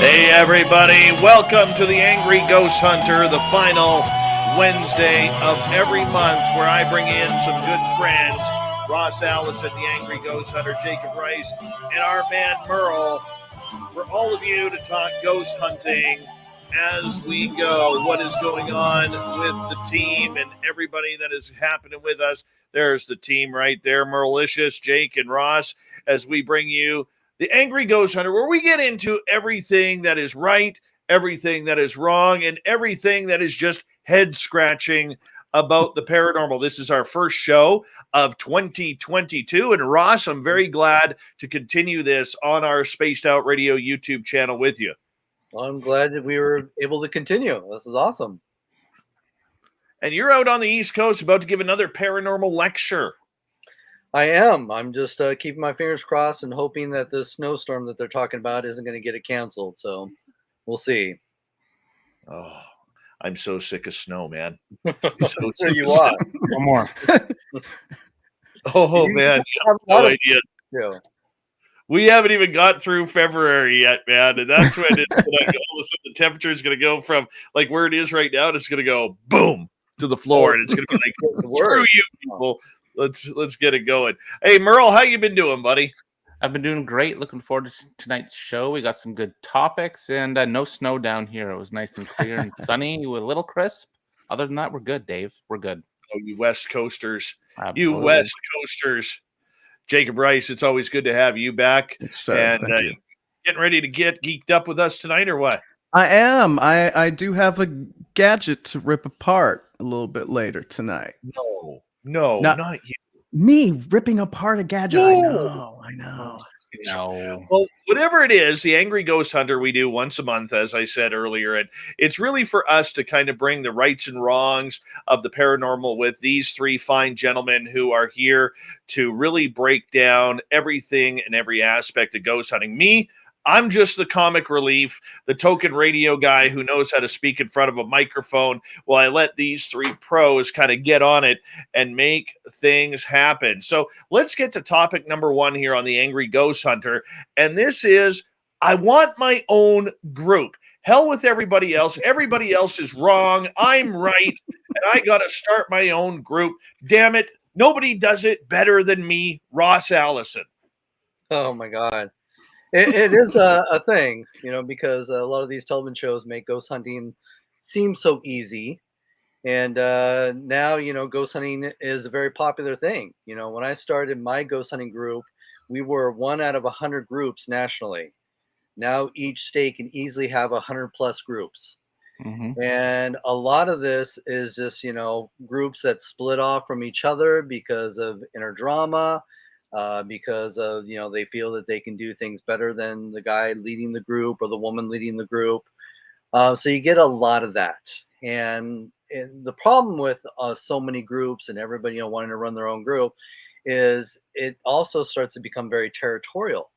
Hey everybody, welcome to the Angry Ghost Hunter, the final Wednesday of every month where I bring in some good friends, Ross Allison, the Angry Ghost Hunter, Jacob Rice, and our man MERLE, for all of you to talk ghost hunting as we go. What is going on with the team and everybody that is happening with us? There's the team right there, Merlicious, Jake, and Ross, as we bring you the Angry Ghost Hunter, where we get into everything that is right, everything that is wrong, and everything that is just head-scratching about the paranormal. This is our first show of 2022. And Ross, I'm very glad to continue this on our Spaced Out Radio YouTube channel with you. Well, I'm glad that we were able to continue. This is awesome. And you're out on the East Coast about to give another paranormal lecture. I am. I'm just keeping my fingers crossed and hoping that this snowstorm that they're talking about isn't going to get it canceled. So we'll see. Oh, I'm so sick of snow, man. So sure you are. One more. Oh, man. No idea. Yeah. We haven't even got through February yet, man. And that's when it's all of a sudden the temperature is going to go from like where it is right now. It's going to go boom to the floor. And it's going to be like, screw you people. Let's get it going. Hey, MERLE, how you been doing, buddy? I've been doing great. Looking forward to tonight's show. We got some good topics and no snow down here. It was nice and clear and sunny with a little crisp. Other than that, we're good, Dave. We're good. Oh, you West Coasters. Absolutely. You West Coasters. Jacob Rice, it's always good to have you back. Yes, sir. And Thank you. Getting ready to get geeked up with us tonight or what? I am. I do have a gadget to rip apart a little bit later tonight. No, not you. Me ripping apart a gadget. No. I know. No. Well, whatever it is, the Angry Ghost Hunter we do once a month, as I said earlier, and it's really for us to kind of bring the rights and wrongs of the paranormal with these three fine gentlemen who are here to really break down everything and every aspect of ghost hunting. Me, I'm just the comic relief, the token radio guy who knows how to speak in front of a microphone while I let these three pros kind of get on it and make things happen. So let's get to topic number one here on the Angry Ghost Hunter. And this is, I want my own group. Hell with everybody else. Everybody else is wrong. I'm right. And I got to start my own group. Damn it. Nobody does it better than me, Ross Allison. Oh, my God. It is a thing, because a lot of these television shows make ghost hunting seem so easy. And now, ghost hunting is a very popular thing. When I started my ghost hunting group, we were 1 out of 100 groups nationally. Now each state can easily have 100 plus groups. Mm-hmm. And a lot of this is just, groups that split off from each other because of inner drama. Because of, they feel that they can do things better than the guy leading the group or the woman leading the group. So you get a lot of that. And the problem with so many groups and everybody, wanting to run their own group is it also starts to become very territorial.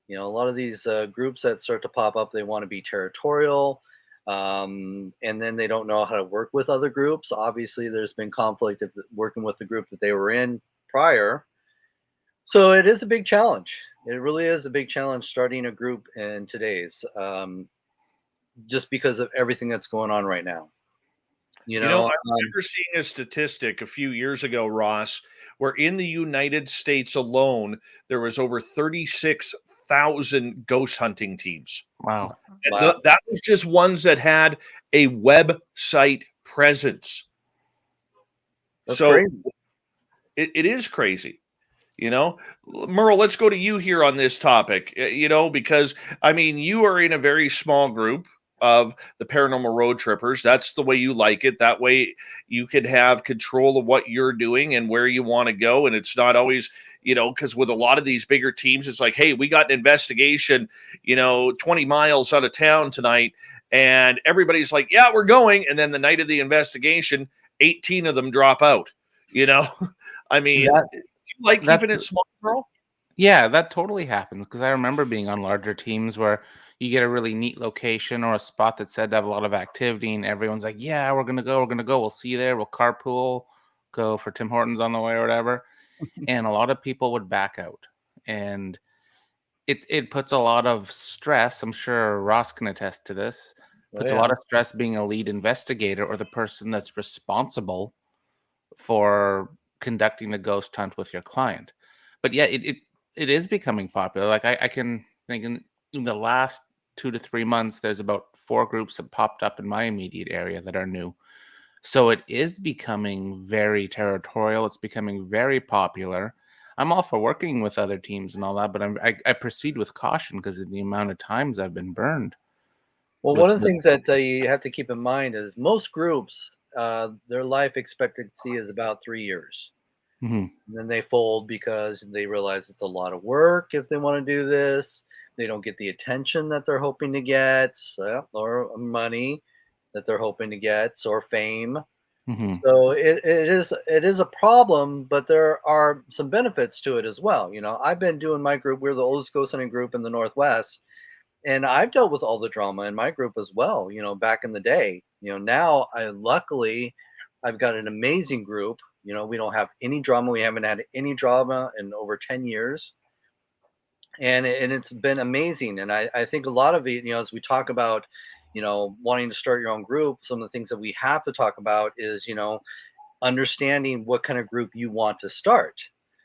A lot of these groups that start to pop up, they want to be territorial. And then they don't know how to work with other groups. Obviously, there's been conflict of working with the group that they were in prior. So it is a big challenge. It really is a big challenge starting a group in today's, just because of everything that's going on right now. I remember seeing a statistic a few years ago, Ross, where in the United States alone, there was over 36,000 ghost hunting teams. Wow. And that was just ones that had a website presence. That's so crazy. It is crazy. MERLE, let's go to you here on this topic, because, you are in a very small group of the Paranormal Road Trippers. That's the way you like it. That way you can have control of what you're doing and where you want to go. And it's not always, because with a lot of these bigger teams, it's like, hey, we got an investigation, 20 miles out of town tonight. And everybody's like, yeah, we're going. And then the night of the investigation, 18 of them drop out, keeping it small, bro? Yeah, that totally happens because I remember being on larger teams where you get a really neat location or a spot that's said to have a lot of activity and everyone's like, yeah, we're going to go. We'll see you there. We'll carpool, go for Tim Hortons on the way or whatever. And a lot of people would back out. And it puts a lot of stress. I'm sure Ross can attest to this. Oh, Puts a lot of stress being a lead investigator or the person that's responsible for conducting the ghost hunt with your client. But yeah, it is becoming popular. Like I can think in the last 2 to 3 months, there's about 4 groups that popped up in my immediate area that are new. So it is becoming very territorial. It's becoming very popular. I'm all for working with other teams and all that, but I proceed with caution because of the amount of times I've been burned. Well, With, one of the with things that you have to keep in mind is most groups, their life expectancy is about 3 years. Mhm, And then they fold because they realize it's a lot of work if they want to do this. They don't get the attention that they're hoping to get, or money that they're hoping to get, or fame. mhm, So it is a problem, but there are some benefits to it as well. I've been doing my group. We're the oldest ghost hunting group in the Northwest, and I've dealt with all the drama in my group as well, back in the day. Now luckily I've got an amazing group. We don't have any drama. We haven't had any drama in over 10 years. And it's been amazing. And I think a lot of it, as we talk about, wanting to start your own group, some of the things that we have to talk about is, understanding what kind of group you want to start,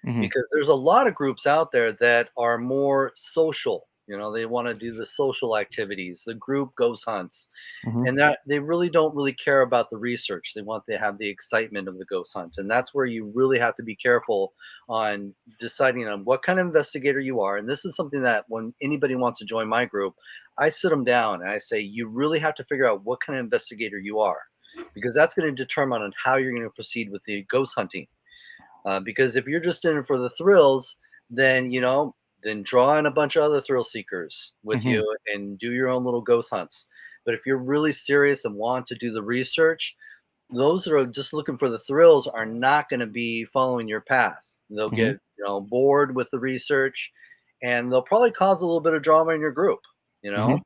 mhm, because there's a lot of groups out there that are more social. They want to do the social activities, the group ghost hunts, mhm, and that they really don't really care about the research. They want to have the excitement of the ghost hunt, and that's where you really have to be careful on deciding on what kind of investigator you are. And this is something that when anybody wants to join my group, I sit them down and I say, you really have to figure out what kind of investigator you are, because that's going to determine on how you're going to proceed with the ghost hunting. Because if you're just in it for the thrills, then then draw in a bunch of other thrill seekers with mhm, you and do your own little ghost hunts. But if you're really serious and want to do the research, those that are just looking for the thrills are not going to be following your path. They'll mhm, get bored with the research, and they'll probably cause a little bit of drama in your group. You mhm, know,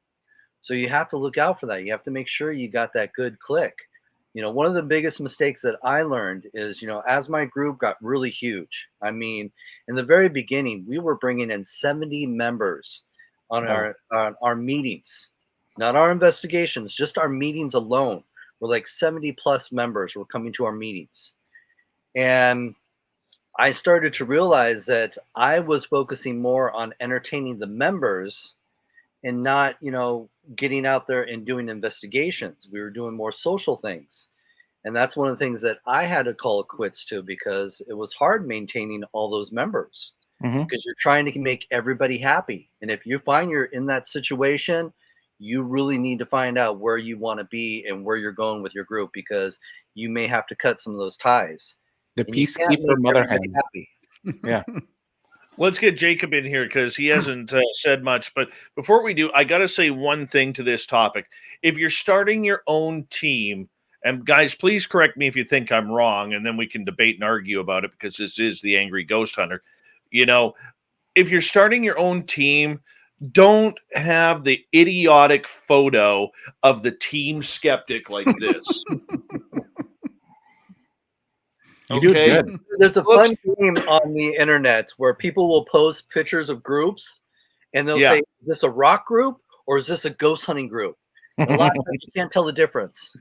so you have to look out for that. You have to make sure you got that good click. One of the biggest mistakes that I learned is, as my group got really huge, I mean, in the very beginning, we were bringing in 70 members oh, on our meetings, not our investigations, just our meetings alone. We're like 70 plus members were coming to our meetings. And I started to realize that I was focusing more on entertaining the members and not, getting out there and doing investigations. We were doing more social things. And that's one of the things that I had to call it quits to, because it was hard maintaining all those members, mhm. because you're trying to make everybody happy. And if you find you're in that situation, you really need to find out where you want to be and where you're going with your group, because you may have to cut some of those ties. The And you can't peacekeeper make mother everybody hen. happy. Yeah. Let's get Jacob in here because he hasn't said much. But before we do, I got to say one thing to this topic. If you're starting your own team, and guys, please correct me if you think I'm wrong, and then we can debate and argue about it because this is the Angry Ghost Hunter. You know, if you're starting your own team, don't have the idiotic photo of the team skeptic like this. You do it Okay? good. There's a fun Looks, game on the internet where people will post pictures of groups, and they'll say, yeah. "Is this a rock group or is this a ghost hunting group?" And a lot of times you can't tell the difference.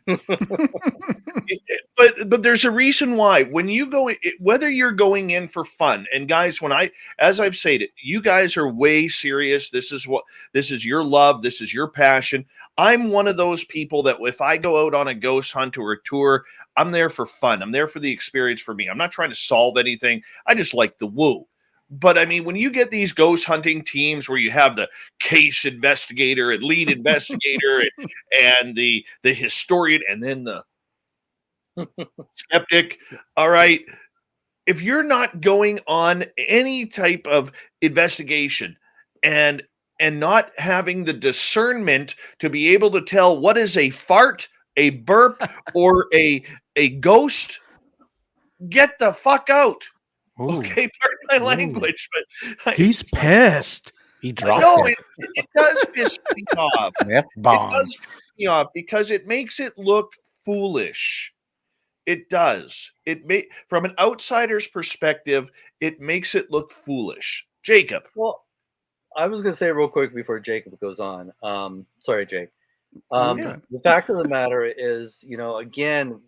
But there's a reason why when you go whether you're going in for fun, and guys, when I as I've said it, you guys are way serious. This is your love, this is your passion. I'm one of those people that if I go out on a ghost hunt or a tour, I'm there for fun. I'm there for the experience for me. I'm not trying to solve anything. I just like the woo. But I mean, when you get these ghost hunting teams where you have the case investigator and lead investigator and the historian and then the skeptic. All right. If you're not going on any type of investigation and not having the discernment to be able to tell what is a fart, a burp, or a ghost, get the fuck out. Ooh, Okay, pardon my ooh. language, but He's pissed. He I dropped know it. it does piss me off. F It bomb. does piss me off because it makes it look foolish. It does. It may from an outsider's perspective, it makes it look foolish. Jacob. Well, I was gonna say real quick before Jacob goes on. Sorry, Jake. Yeah. The fact of the matter is, again,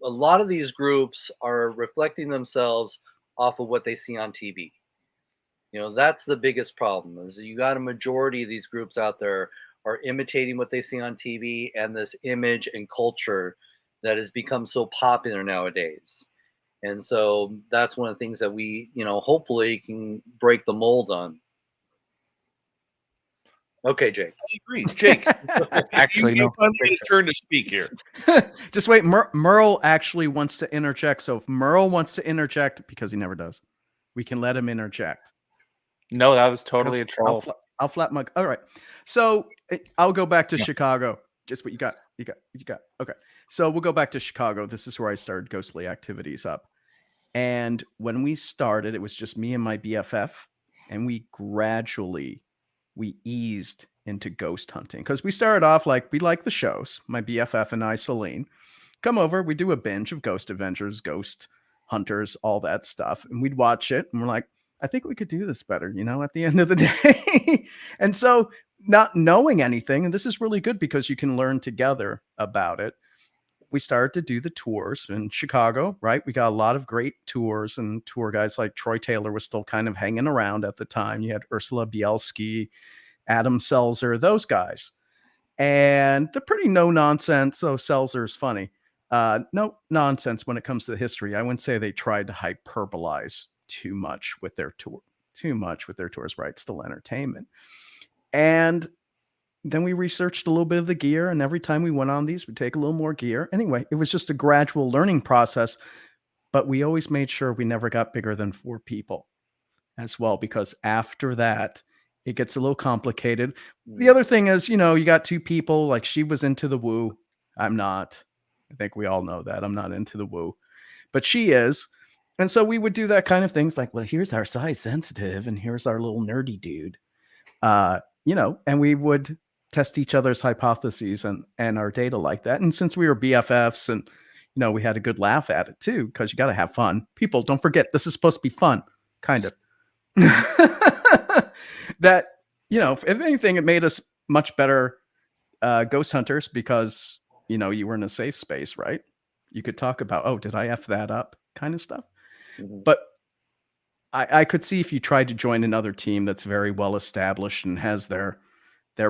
a lot of these groups are reflecting themselves off of what they see on TV. That's the biggest problem is you got a majority of these groups out there are imitating what they see on TV and this image and culture that has become so popular nowadays. And so that's one of the things that we, hopefully can break the mold on. Okay, Jake. I agree. Jake, Actually, you no. finally get a turn to speak here. Just wait. Merle actually wants to interject. So if Merle wants to interject, because he never does, we can let him interject. No, that was totally a troll. I'll flat my. All right. So I'll go back to Yeah. Chicago. Just what you got. You got. Okay. So we'll go back to Chicago. This is where I started Ghostly Activities up. And when we started, it was just me and my BFF, and we eased into ghost hunting because we started off like we like the shows. My BFF and I, Celine, come over. We do a binge of Ghost Avengers, Ghost Hunters, all that stuff, and we'd watch it, and we're like, I think we could do this better, at the end of the day. And so, not knowing anything, and this is really good because you can learn together about it. We started to do the tours in Chicago, right? We got a lot of great tours, and tour guys like Troy Taylor was still kind of hanging around at the time. You had Ursula Bielski, Adam Selzer, those guys. And they're pretty no nonsense. So Selzer's funny. No nonsense when it comes to the history. I wouldn't say they tried to hyperbolize too much with their tours, right? Still entertainment. And then we researched a little bit of the gear, and every time we went on these, we'd take a little more gear. Anyway, it was just a gradual learning process, but we always made sure we never got bigger than 4 people as well, because after that, it gets a little complicated. The other thing is, you got 2 people, like she was into the woo. I'm not. I think we all know that. I'm not into the woo, but she is. And so we would do that kind of things like, well, here's our size sensitive, and here's our little nerdy dude. And we would test each other's hypotheses and our data like that. And since we were BFFs and, we had a good laugh at it too, because you got to have fun. People, don't forget, this is supposed to be fun, kind of. That, if anything, it made us much better ghost hunters because, you were in a safe space, right? You could talk about, oh, did I F that up kind of stuff. Mm-hmm. But I could see if you tried to join another team that's very well established and has their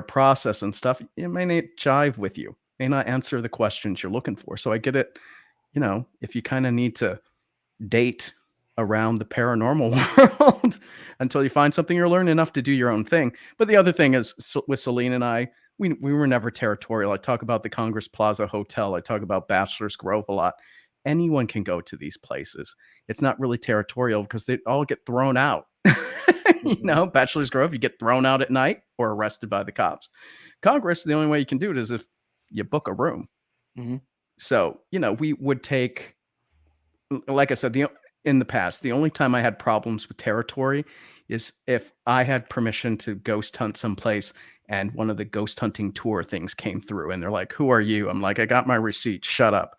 process and stuff, it may not jive with you, may not answer the questions you're looking for. So I get it, if you kind of need to date around the paranormal world until you find something you're learning enough to do your own thing. But the other thing is with Celine and I, we were never territorial. I talk about the Congress Plaza Hotel. I talk about Bachelor's Grove a lot. Anyone can go to these places. It's not really territorial because they all get thrown out. Bachelor's Grove, you get thrown out at night or arrested by the cops. Congress, the only way you can do it is if you book a room. Mm-hmm. So, we would take, like I said, in the past, the only time I had problems with territory is if I had permission to ghost hunt someplace and one of the ghost hunting tour things came through and they're like, who are you? I'm like, I got my receipt. Shut up.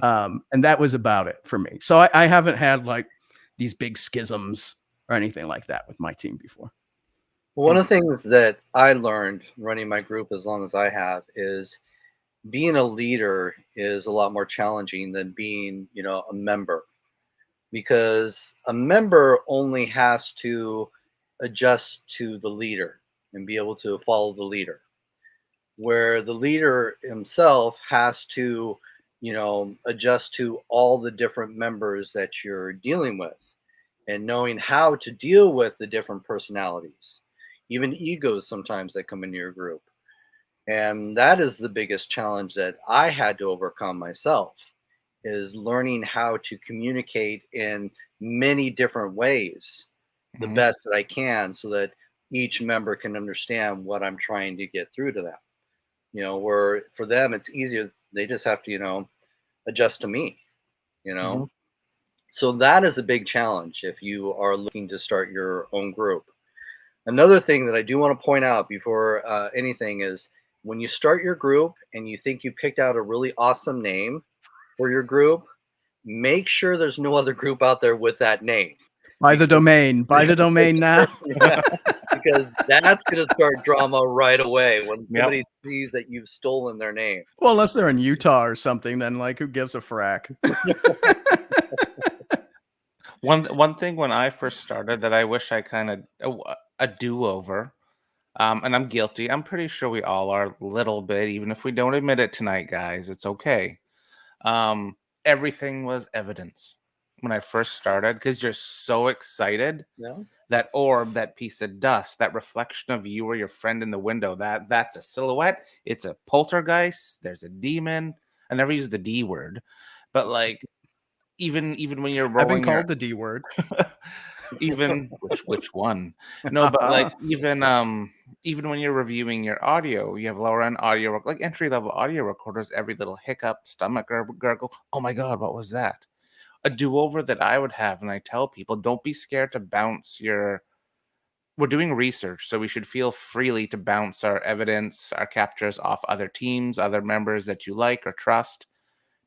And that was about it for me. So I haven't had like these big schisms or anything like that with my team before. One of the things that I learned running my group as long as I have is being a leader is a lot more challenging than being, a member, because a member only has to adjust to the leader and be able to follow the leader, where the leader himself has to, adjust to all the different members that you're dealing with and knowing how to deal with the different personalities, even egos sometimes that come into your group. And that is the biggest challenge that I had to overcome myself, is learning how to communicate in many different ways, the best that I can, so that each member can understand what I'm trying to get through to them. Where for them, it's easier. They just have to, adjust to me, So that is a big challenge if you are looking to start your own group. Another thing that I do want to point out before anything is when you start your group and you think you picked out a really awesome name for your group, make sure there's no other group out there with that name. Buy the domain now. because that's going to start drama right away when Yep. somebody sees that you've stolen their name. Well, unless they're in Utah or something, then like who gives a frack? One thing when I first started that I wish I kind of a do-over, and I'm guilty. I'm pretty sure we all are a little bit, even if we don't admit it tonight, guys. It's okay. Um, Everything was evidence when I first started because you're so excited. Yeah. That orb, that piece of dust, that reflection of you or your friend in the window, that's a silhouette. It's a poltergeist. There's a demon. I never use the D word, but like even when you're I've been rolling your called the D word. even which one? No, but like even when you're reviewing your audio, you have lower end audio like entry level audio recorders. Every little hiccup, stomach gurgle. Oh my god, what was that? A do-over that I would have, and I tell people, don't be scared to bounce your. We're doing research, so we should feel freely to bounce our evidence, our captures off other teams, other members that you like or trust,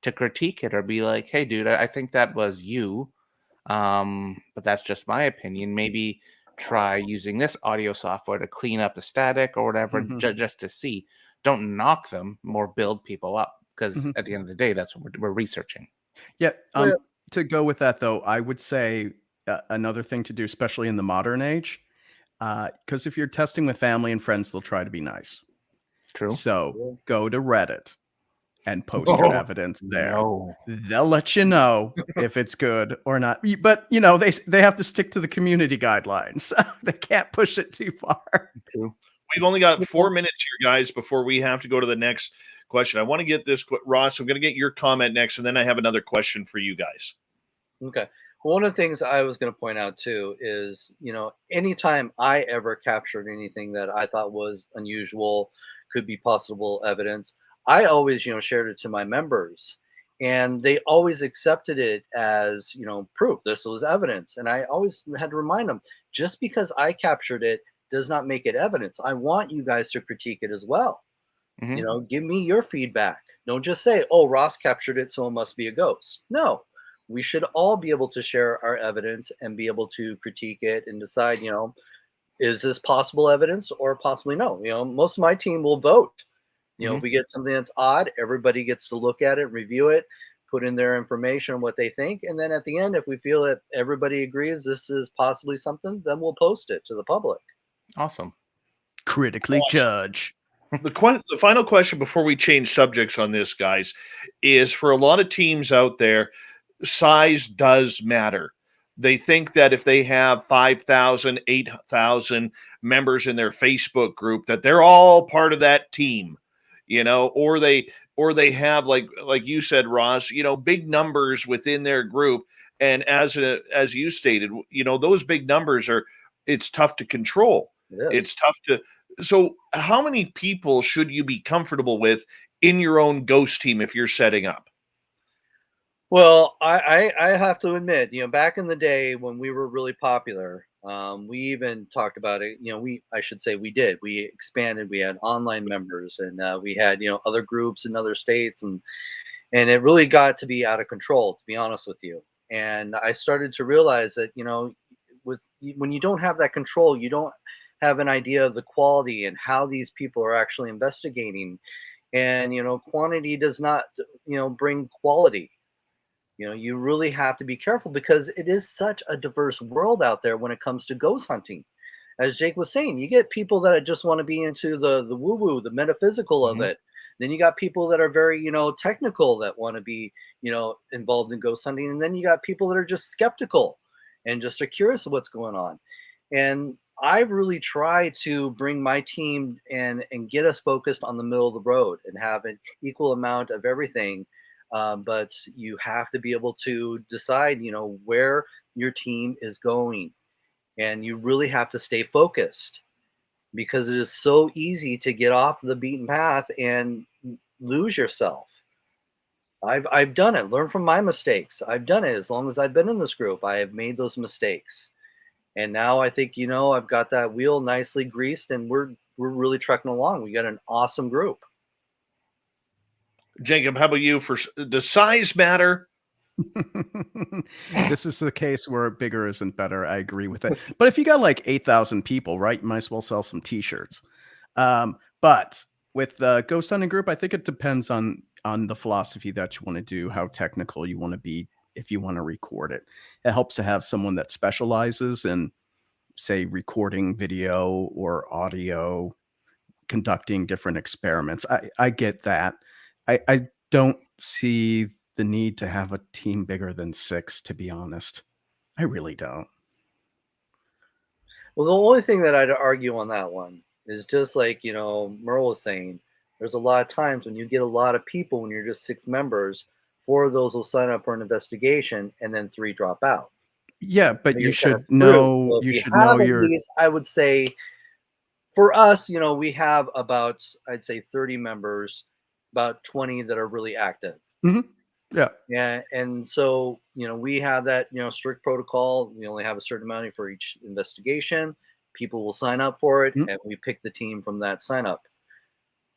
to critique it or be like, "Hey, dude, I think that was you, but that's just my opinion. Maybe try using this audio software to clean up the static or whatever, just to see." Don't knock them, more build people up, because at the end of the day, that's what we're researching. Yeah. Well, To go with that, though, I would say another thing to do, especially in the modern age, because if you're testing with family and friends, they'll try to be nice. True. So go to Reddit and post your evidence there. No. They'll let you know if it's good or not. But you know, they have to stick to the community guidelines. They can't push it too far. True. We've only got 4 minutes here, guys, before we have to go to the next question. I want to get this, Ross. I'm going to get your comment next, and then I have another question for you guys. Okay. Well, one of the things I was going to point out too is, anytime I ever captured anything that I thought was unusual, could be possible evidence, I always, shared it to my members, and they always accepted it as, proof. This was evidence. And I always had to remind them, just because I captured it does not make it evidence. I want you guys to critique it as well. Mhm. Give me your feedback. Don't just say, oh, Ross captured it, so it must be a ghost. No, we should all be able to share our evidence and be able to critique it and decide, is this possible evidence or possibly no? Most of my team will vote. If we get something that's odd, everybody gets to look at it, review it, put in their information, what they think. And then at the end, if we feel that everybody agrees this is possibly something, then we'll post it to the public. Awesome. Critically judge. The final question before we change subjects on this, guys, is for a lot of teams out there, size does matter. They think that if they have 5,000, 8,000 members in their Facebook group, that they're all part of that team, or they have, like you said, Ross, big numbers within their group. And as you stated, those big numbers it's tough to control. It's tough to. So how many people should you be comfortable with in your own ghost team if you're setting up? Well, I have to admit, back in the day when we were really popular, we even talked about it. We expanded. We had online members, and we had other groups in other states, and it really got to be out of control, to be honest with you. And I started to realize that when you don't have that control, you don't have an idea of the quality and how these people are actually investigating, and quantity does not bring quality. You really have to be careful because it is such a diverse world out there when it comes to ghost hunting. As Jake was saying, you get people that just want to be into the woo-woo, the metaphysical of it. Then you got people that are very, technical that want to be, involved in ghost hunting. And then you got people that are just skeptical and just are curious of what's going on. And I really try to bring my team and get us focused on the middle of the road and have an equal amount of everything. But you have to be able to decide, where your team is going. And you really have to stay focused because it is so easy to get off the beaten path and lose yourself. I've done it. Learn from my mistakes. I've done it as long as I've been in this group. I have made those mistakes. And now I think, I've got that wheel nicely greased and we're really trucking along. We got an awesome group. Jacob, how about you? Does size matter? This is the case where bigger isn't better. I agree with it. But if you got like 8,000 people, right, you might as well sell some T-shirts. But with the ghost hunting group, I think it depends on the philosophy that you want to do, how technical you want to be, if you want to record it. It helps to have someone that specializes in, say, recording video or audio, conducting different experiments. I get that. I don't see the need to have a team bigger than 6, to be honest. I really don't. Well, the only thing that I'd argue on that one is just like, Merle was saying, there's a lot of times when you get a lot of people, when you're just 6 members, 4 of those will sign up for an investigation and then 3 drop out. Yeah, but you You're kind of should screwed. know So if you you should know have at your least, I would say, for us, we have about, I'd say 30 members, about 20 that are really active. Mhm. Yeah. Yeah, and so we have that strict protocol. We only have a certain amount for each investigation. People will sign up for it, Mhm. and we pick the team from that sign up.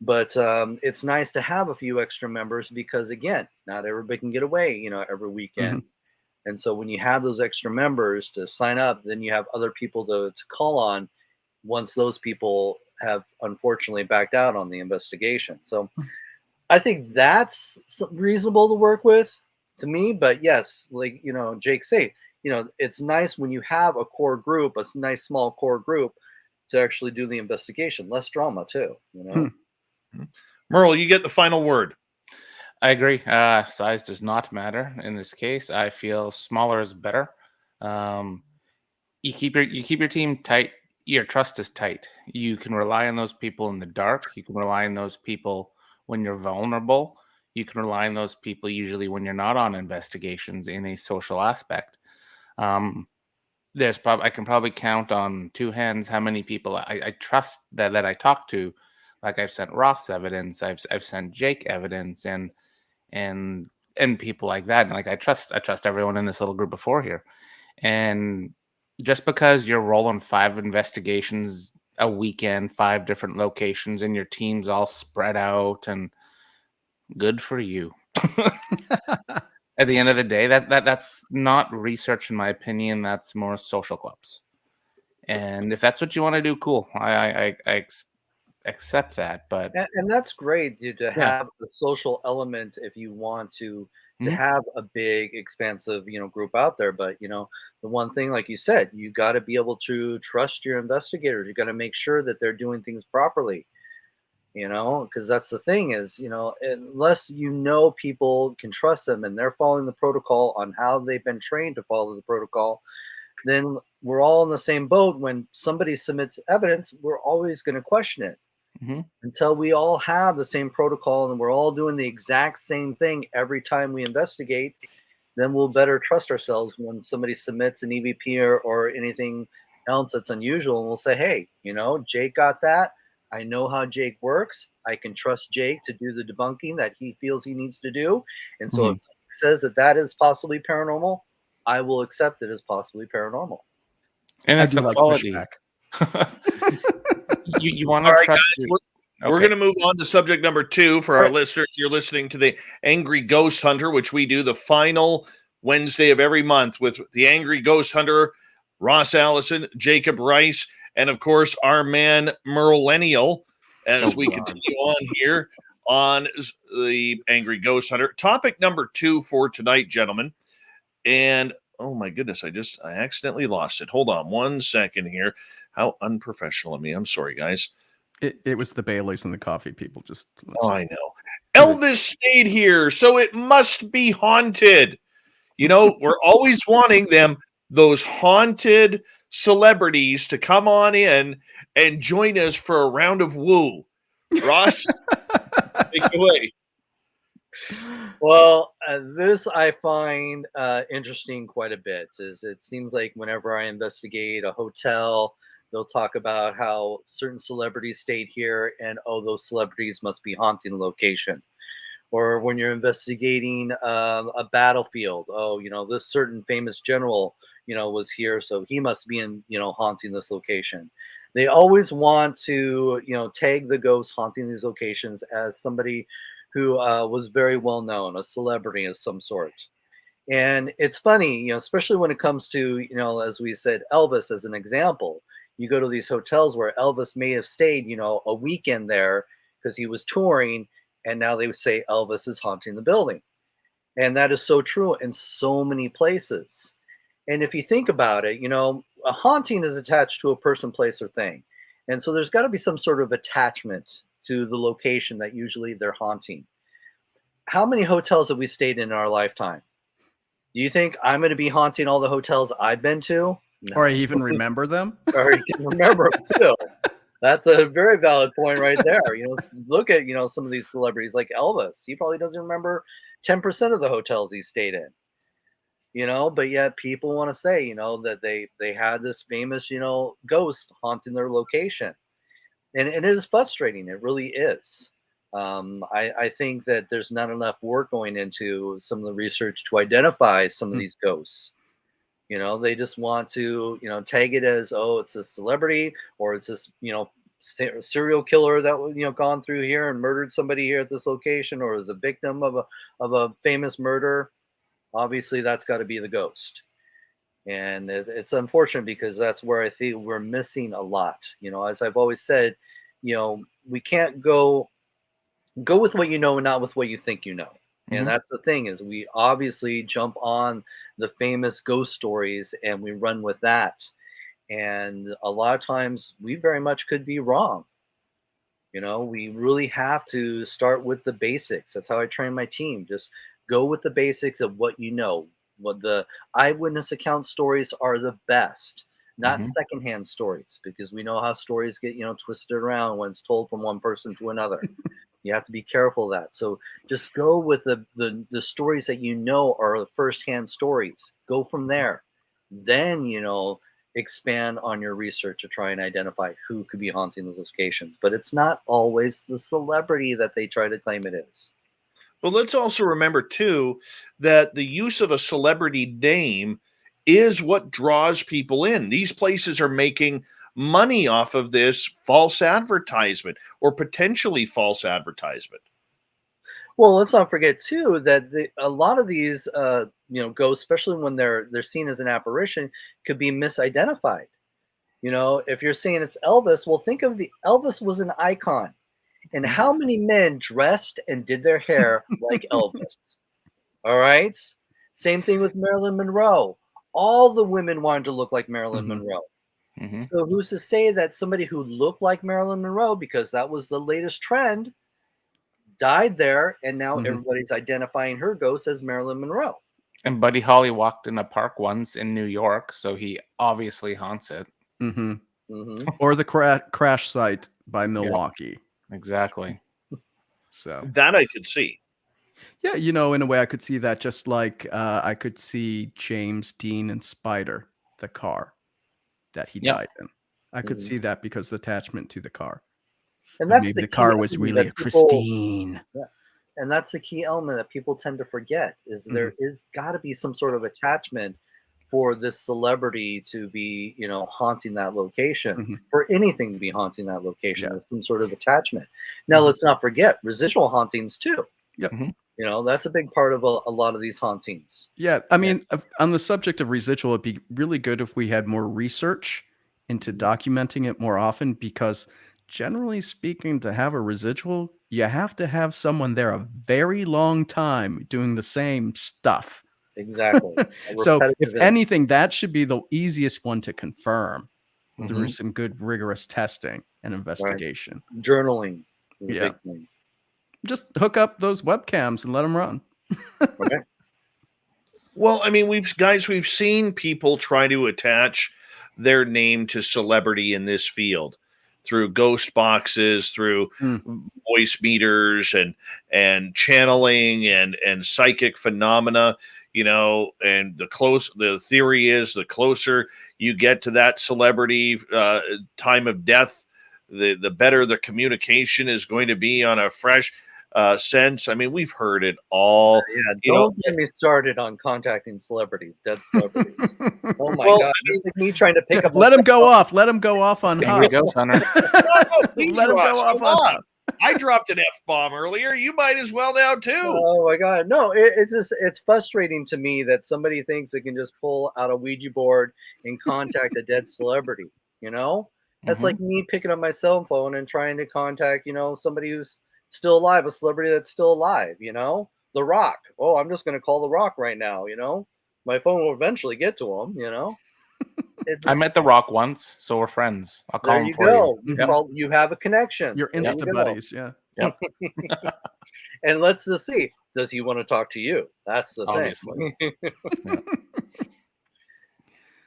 But it's nice to have a few extra members because again, not everybody can get away, every weekend. Mhm. And so when you have those extra members to sign up, then you have other people to call on once those people have unfortunately backed out on the investigation. So I think that's reasonable to work with to me. But yes, like Jake said, it's nice when you have a core group, a nice small core group, to actually do the investigation. Less drama too. Hmm. Merle, you get the final word. I agree. Size does not matter in this case. I feel smaller is better. You keep your team tight. Your trust is tight. You can rely on those people in the dark. You can rely on those people when you're vulnerable. You can rely on those people usually when you're not on investigations in a social aspect. I can probably count on 2 hands how many people I trust that I talk to. Like I've sent Ross evidence, I've sent Jake evidence, and people like that. And like I trust everyone in this little group of 4 here. And just because you're rolling 5 investigations a weekend, 5 different locations, and your team's all spread out, and good for you. At the end of the day, that's not research, in my opinion. That's more social clubs. And if that's what you want to do, cool. I accept that. But And that's great, dude, to yeah, have the social element if you want to Mhm. have a big, expansive, group out there. But the one thing, like you said, you got to be able to trust your investigators. You got to make sure that they're doing things properly. Because that's the thing is, unless people can trust them and they're following the protocol on how they've been trained to follow the protocol, then we're all in the same boat. When somebody submits evidence, we're always going to question it Mhm. until we all have the same protocol and we're all doing the exact same thing every time we investigate. Then we'll better trust ourselves when somebody submits an EVP or anything else that's unusual, and we'll say, hey, Jake got that. I know how Jake works. I can trust Jake to do the debunking that he feels he needs to do. And so if Mhm. he says that is possibly paranormal, I will accept it as possibly paranormal. And I it's do the like quality. pushback. You want All to right, trust guys, we're okay. going to move on to subject number 2 for All our right. listeners. You're listening to the Angry Ghost Hunter, which we do the final Wednesday of every month with the Angry Ghost Hunter, Ross Allison, Jacob Rice, and of course our man Merlennial, as Oh, we God. continue on here on the Angry Ghost Hunter. Topic number 2 for tonight, gentlemen. And oh my goodness, I accidentally lost it. Hold on 1 second here. How unprofessional of me. I'm sorry, guys. It was the Baileys and the coffee people. Oh, I know. Elvis stayed here, so it must be haunted. We're always wanting those haunted celebrities to come on in and join us for a round of woo. Ross, take it away. Well, this I find interesting quite a bit. Is it seems like whenever I investigate a hotel, they'll talk about how certain celebrities stayed here, and oh, those celebrities must be haunting the location. Or when you're investigating a battlefield, oh, this certain famous general, was here, so he must be in, haunting this location. They always want to, tag the ghost haunting these locations as somebody who was very well known, a celebrity of some sort. And it's funny, especially when it comes to, as we said, Elvis as an example. You go to these hotels where Elvis may have stayed, a weekend there because he was touring, and now they would say Elvis is haunting the building. And that is so true in so many places. And if you think about it, a haunting is attached to a person, place, or thing. And so there's got to be some sort of attachment to the location that usually they're haunting. How many hotels have we stayed in our lifetime? Do you think I'm going to be haunting all the hotels I've been to? No. Or I even remember them. Or you can remember them too. That's a very valid point right there. Look at, some of these celebrities like Elvis. He probably doesn't remember 10% of the hotels he stayed in. But yet people want to say, that they had this famous, ghost haunting their location. And it is frustrating. It really is. I think that there's not enough work going into some of the research to identify some of these ghosts. They just want to, tag it as, oh, it's a celebrity, or it's this, serial killer that gone through here and murdered somebody here at this location, or is a victim of a famous murder. Obviously, that's got to be the ghost. And it's unfortunate because that's where I think we're missing a lot. As I've always said, we can't go with what you know and not with what you think you know. And that's the thing, is we obviously jump on the famous ghost stories and we run with that. And a lot of times we very much could be wrong. We really have to start with the basics. That's how I train my team. Just go with the basics of what you know. What the eyewitness account stories are the best, not secondhand stories, because we know how stories get, twisted around when it's told from one person to another. You have to be careful of that. So just go with the stories that are the firsthand stories. Go from there. Then, expand on your research to try and identify who could be haunting those locations. But it's not always the celebrity that they try to claim it is. But let's also remember, too, that the use of a celebrity name is what draws people in. These places are making money off of this false advertisement or potentially false advertisement. Well, let's not forget too that a lot of these ghosts, especially when they're seen as an apparition, could be misidentified. If you're saying it's Elvis, well, think of Elvis was an icon, and how many men dressed and did their hair like Elvis? All right. Same thing with Marilyn Monroe. All the women wanted to look like Marilyn Monroe. So who's to say that somebody who looked like Marilyn Monroe, because that was the latest trend, died there, and now everybody's identifying her ghost as Marilyn Monroe? And Buddy Holly walked in a park once in New York, so he obviously haunts it. Or the crash site by Milwaukee. Yeah, exactly. So that I could see. Yeah, in a way I could see that, just like I could see James Dean and Spider, the car that he died in. I could see that because of the attachment to the car. And that's maybe the car was really pristine. Yeah. And that's the key element that people tend to forget, is there is got to be some sort of attachment for this celebrity to be, haunting that location, for anything to be haunting that location. There's some sort of attachment. Now, let's not forget residual hauntings too. Yep. That's a big part of a lot of these hauntings. Yeah. I mean, on the subject of residual, it'd be really good if we had more research into documenting it more often, because generally speaking, to have a residual, you have to have someone there a very long time doing the same stuff. Exactly. So if anything, that should be the easiest one to confirm through some good rigorous testing and investigation. Right. Journaling is a big thing. Just hook up those webcams and let them run. Okay. Well, I mean, we've seen people try to attach their name to celebrity in this field through ghost boxes, through voice meters and channeling and psychic phenomena, and the theory is the closer you get to that celebrity time of death, the better the communication is going to be on a fresh sense. I mean, we've heard it all. Don't get me started on contacting celebrities, dead celebrities. Oh my God! It's like me trying to pick up. Let him go off. Let him go off on Huff. Ghost Hunter. Let him go off on Huff. I dropped an F-bomb earlier. You might as well now too. Oh my God. No, it's frustrating to me that somebody thinks they can just pull out a Ouija board and contact a dead celebrity, you know? That's like me picking up my cell phone and trying to contact, somebody who's still alive, a celebrity that's still alive, The Rock. Oh, I'm just going to call The Rock right now, My phone will eventually get to him. It's I just, met The Rock once, so we're friends. I'll call there him you for you. go. Yep. You have a connection. Your There you Insta go. buddies, yeah. Yep. And let's just see. Does he want to talk to you? That's the Obviously. thing.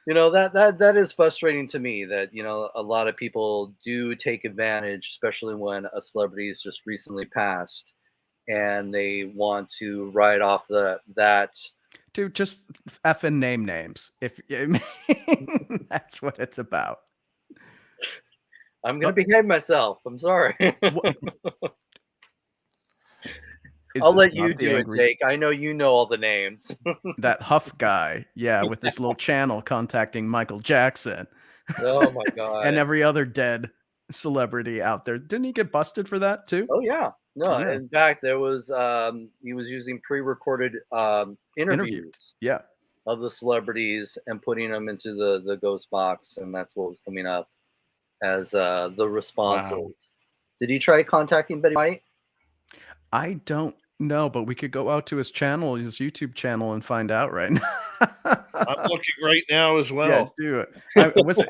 Yeah. That is frustrating to me that a lot of people do take advantage, especially when a celebrity has just recently passed, and they want to write off that. Dude, just effing name names. If that's what it's about. I'm gonna behave myself. I'm sorry. Is I'll this let not you the do angry- it, Jake. I know you know all the names. That Huff guy, yeah, with this little channel contacting Michael Jackson Oh my God. and every other dead celebrity out there. Didn't he get busted for that too? Oh yeah. No, Yeah. in fact, there was he was using pre-recorded interviews Yeah. of the celebrities and putting them into the ghost box, and that's what was coming up as the responses. Wow. Did he try contacting Betty White? I don't know, but we could go out to his channel, his YouTube channel, and find out right now. I'm looking right now as Yeah, well. do it.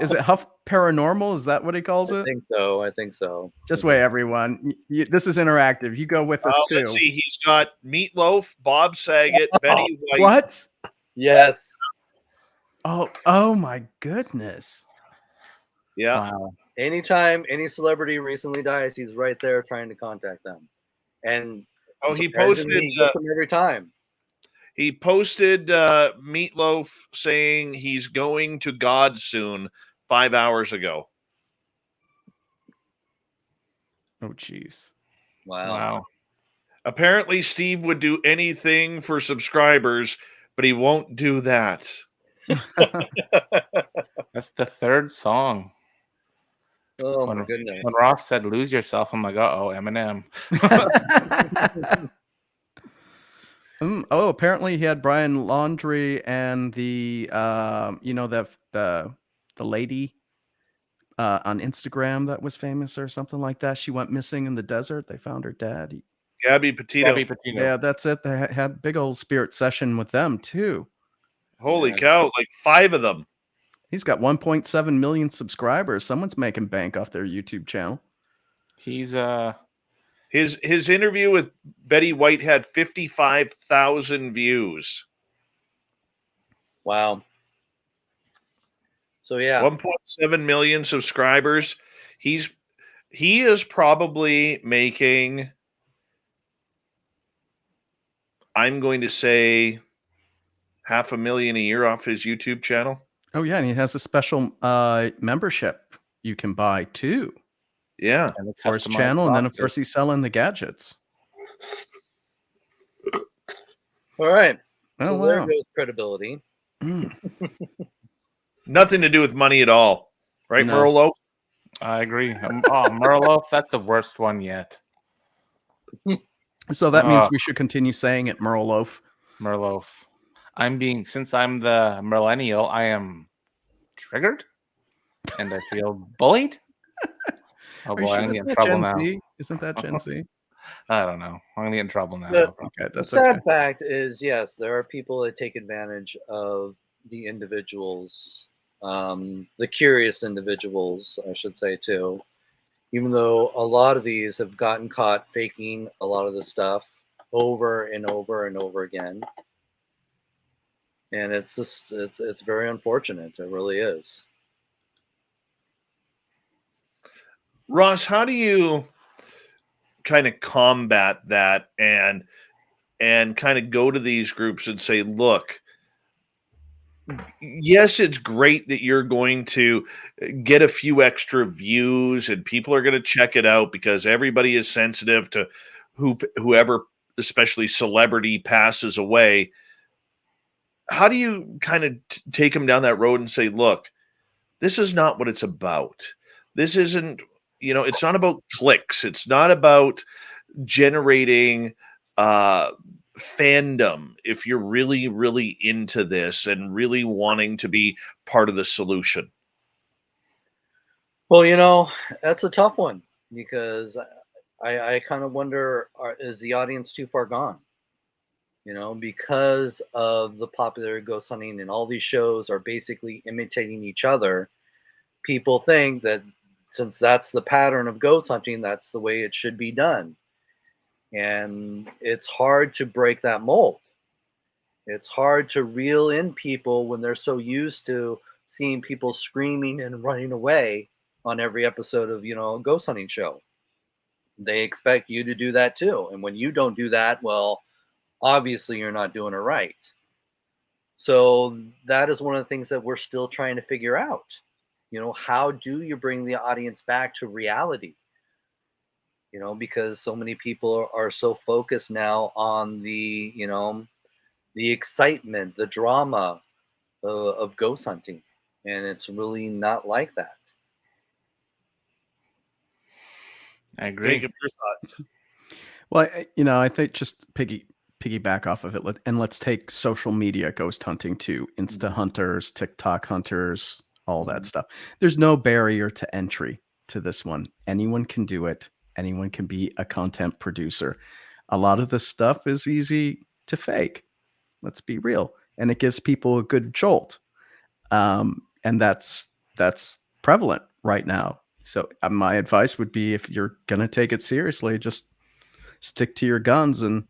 Is it Huff Paranormal? Is that what he calls I it? think so. Just wait, everyone. This is interactive. You go with us too. Let's see. He's got Meatloaf, Bob Saget, Betty White. What? Yes. Oh my goodness. Yeah. Wow. Anytime any celebrity recently dies, he's right there trying to contact them. And He surprisingly, posted. he gets them every time. He posted Meatloaf saying he's going to God soon 5 hours ago. Oh jeez. Wow. Apparently, Steve would do anything for subscribers, but he won't do that. That's the third song. Oh When, my goodness. when Ross said "lose yourself," I'm like, "Uh-oh, Eminem." Apparently he had Brian Laundrie and the the lady on Instagram that was famous or something like that. She went missing in the desert. They found her dead. Gabby Petito. Yeah, that's it. They had big old spirit session with them too. Holy cow, like 5 of them. He's got 1.7 million subscribers. Someone's making bank off their YouTube channel. He's His interview with Betty White had 55,000 views. Wow. So yeah. 1.7 million subscribers. He is probably making, I'm going to say, $500,000 a year off his YouTube channel. Oh yeah, and he has a special membership you can buy too. Yeah. For his channel, and then of course he's selling the gadgets. All right. Oh, so there wow. goes credibility. Nothing to do with money at all. Right, No. Merle? I agree. MERLE, that's the worst one yet. So that means we should continue saying it, Merloaf. MERLE. Since I'm the millennial, I am triggered and I feel bullied. Oh boy, I'm gonna get in trouble now. Isn't that Gen Z? I don't know. I'm gonna get in trouble now. Okay, The sad fact is, yes, there are people that take advantage of the individuals, the curious individuals, I should say, too. Even though a lot of these have gotten caught faking a lot of the stuff over and over and over again. And it's just, it's very unfortunate. It really is. Ross, how do you kind of combat that and kind of go to these groups and say, look, yes, it's great that you're going to get a few extra views and people are going to check it out because everybody is sensitive to whoever, especially celebrity, passes away. How do you kind of take them down that road and say, look, this is not what it's about. This isn't it's not about clicks. It's not about generating fandom. If you're really, really into this and really wanting to be part of the solution. Well, that's a tough one because I kind of wonder, is the audience too far gone? Because of the popular ghost hunting and all these shows are basically imitating each other, people think that since that's the pattern of ghost hunting, that's the way it should be done. And it's hard to break that mold. It's hard to reel in people when they're so used to seeing people screaming and running away on every episode of, a ghost hunting show. They expect you to do that too. And when you don't do that, well, obviously you're not doing it right. So that is one of the things that we're still trying to figure out. How do you bring the audience back to reality? Because so many people are so focused now on the excitement, the drama of ghost hunting, and it's really not like that. I agree. Jacob, your thoughts? Well, I think just piggyback off of it, and let's take social media ghost hunting too. Insta hunters, TikTok hunters, all that stuff. There's no barrier to entry to this one. Anyone can do it. Anyone can be a content producer. A lot of this stuff is easy to fake. Let's be real, and it gives people a good jolt. And that's prevalent right now. So my advice would be, if you're gonna take it seriously, just stick to your guns and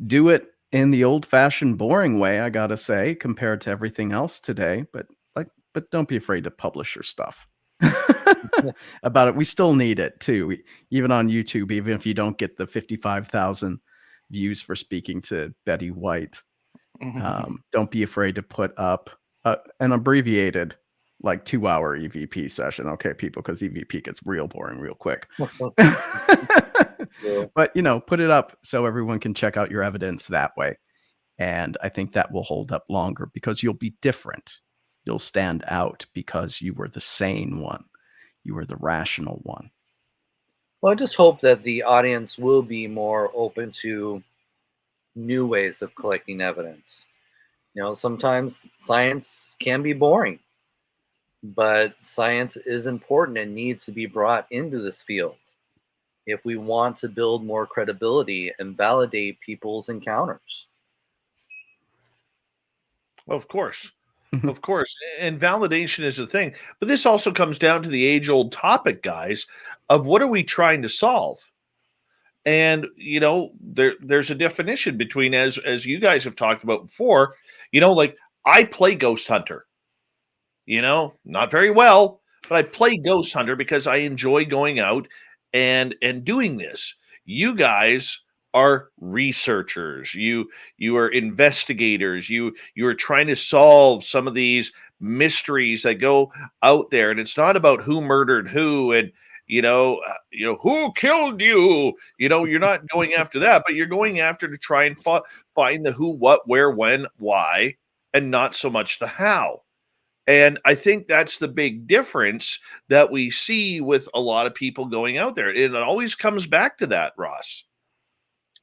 do it in the old-fashioned boring way, I gotta say, compared to everything else today. But don't be afraid to publish your stuff. About it, we still need it too. Even on YouTube, even if you don't get the 55,000 views for speaking to Betty White, don't be afraid to put up an abbreviated, like 2-hour EVP session. Okay, people, because EVP gets real boring real quick. Yeah. But put it up so everyone can check out your evidence that way. And I think that will hold up longer because you'll be different. You'll stand out because you were the sane one. You were the rational one. Well, I just hope that the audience will be more open to new ways of collecting evidence. Sometimes science can be boring, but science is important and needs to be brought into this field if we want to build more credibility and validate people's encounters. Of course. Of course. And validation is a thing. But this also comes down to the age-old topic, guys, of what are we trying to solve? And there's a definition between, as you guys have talked about before, like I play Ghost Hunter. Not very well, but I play Ghost Hunter because I enjoy going out and doing this. You guys are researchers. You are investigators. You are trying to solve some of these mysteries that go out there, and it's not about who murdered who and who killed you. You're not going after that, but you're going after to try and find the who, what, where, when, why, and not so much the how. And I think that's the big difference that we see with a lot of people going out there. It always comes back to that, Ross.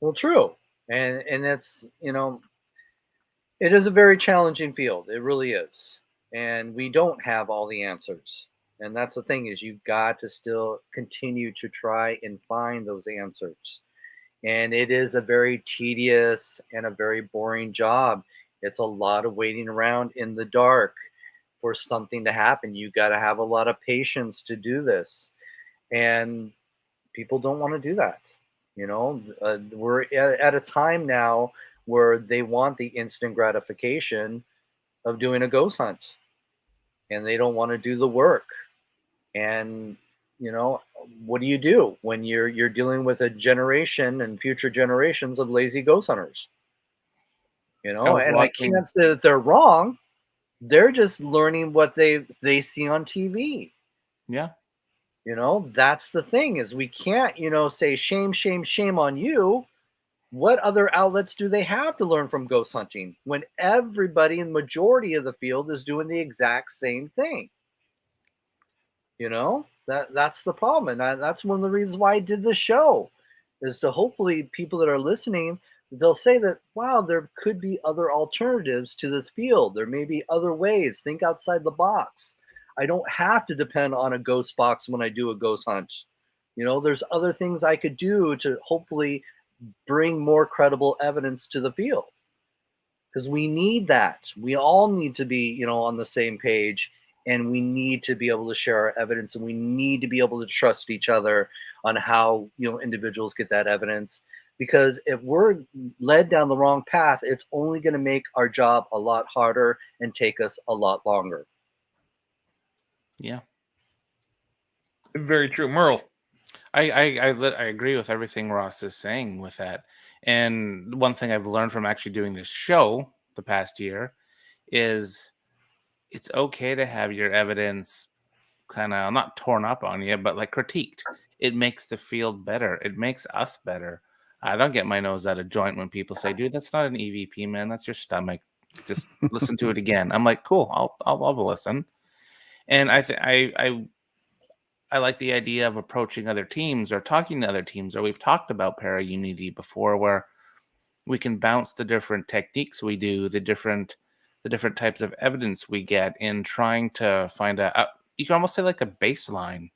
Well, true. And it's, it is a very challenging field. It really is. And we don't have all the answers. And that's the thing, is you've got to still continue to try and find those answers. And it is a very tedious and a very boring job. It's a lot of waiting around in the dark for something to happen. You got to have a lot of patience to do this. And people don't want to do that. We're at a time now where they want the instant gratification of doing a ghost hunt, and they don't want to do the work. And what do you do when you're dealing with a generation and future generations of lazy ghost hunters? And I can't say that they're wrong. They're just learning what they see on TV. Yeah. That's the thing, is we can't, say shame, shame, shame on you. What other outlets do they have to learn from ghost hunting when everybody in the majority of the field is doing the exact same thing? That's the problem, and that's one of the reasons why I did this show, is to hopefully people that are listening, they'll say that, wow, there could be other alternatives to this field. There may be other ways. Think outside the box. I don't have to depend on a ghost box when I do a ghost hunt. There's other things I could do to hopefully bring more credible evidence to the field, because we need that. We all need to be, on the same page, and we need to be able to share our evidence, and we need to be able to trust each other on how, individuals get that evidence. Because if we're led down the wrong path, it's only going to make our job a lot harder and take us a lot longer. Yeah. Very true. Merle. I agree with everything Ross is saying with that. And one thing I've learned from actually doing this show the past year is it's okay to have your evidence kind of not torn up on you, but like critiqued. It makes the field better. It makes us better. I don't get my nose out of joint when people say, "Dude, that's not an EVP, man. That's your stomach. Just listen to it again." I'm like, "Cool. I'll listen." And I like the idea of approaching other teams or talking to other teams, or we've talked about para unity before, where we can bounce the different techniques we do, the different types of evidence we get in trying to find you can almost say like a baseline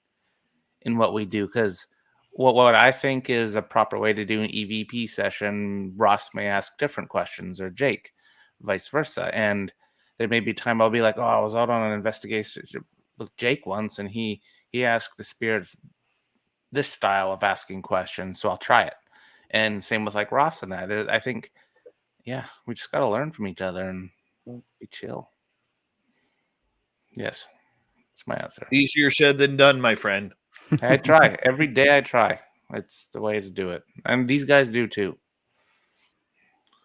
in what we do. Because what I think is a proper way to do an EVP session, Ross may ask different questions, or Jake, vice versa. And there may be time I'll be like, "Oh, I was out on an investigation with Jake once, and he asked the spirits this style of asking questions, so I'll try it." And same with like Ross and I think, yeah, we just got to learn from each other and be chill. Yes, that's my answer. Easier said than done, my friend. I try every day. I try. It's the way to do it, and these guys do too.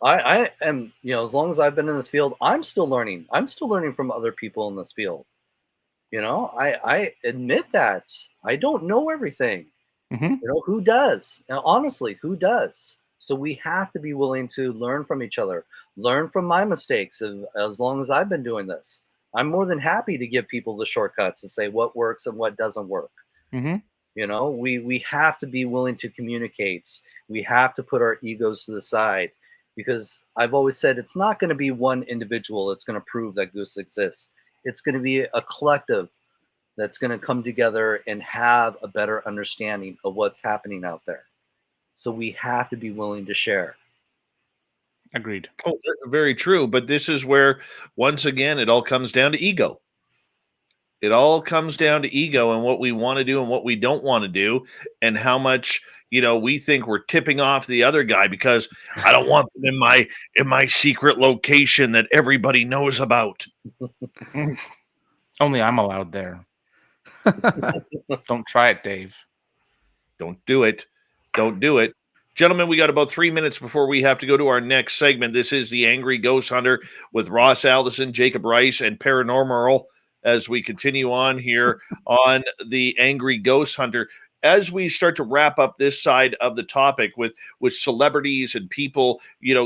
I am, as long as I've been in this field, I'm still learning. I'm still learning from other people in this field. I admit that I don't know everything. Mm-hmm. Who does? Now, honestly, who does? So we have to be willing to learn from each other, learn from my mistakes. As long as I've been doing this, I'm more than happy to give people the shortcuts and say what works and what doesn't work. Mm-hmm. We have to be willing to communicate. We have to put our egos to the side, because I've always said it's not going to be one individual that's going to prove that goose exists. It's going to be a collective that's going to come together and have a better understanding of what's happening out there. So we have to be willing to share. Agreed. Oh, very true. But this is where, once again, it all comes down to ego. It all comes down to ego and what we want to do and what we don't want to do, and how much we think we're tipping off the other guy because I don't want them in my secret location that everybody knows about. Only I'm allowed there. Don't try it, Dave. Don't do it. Don't do it. Gentlemen, we got about 3 minutes before we have to go to our next segment. This is the Angry Ghost Hunter with Ross Allison, Jacob Rice, and Paranormal, as we continue on here on the Angry Ghost Hunter. As we start to wrap up this side of the topic with celebrities and people,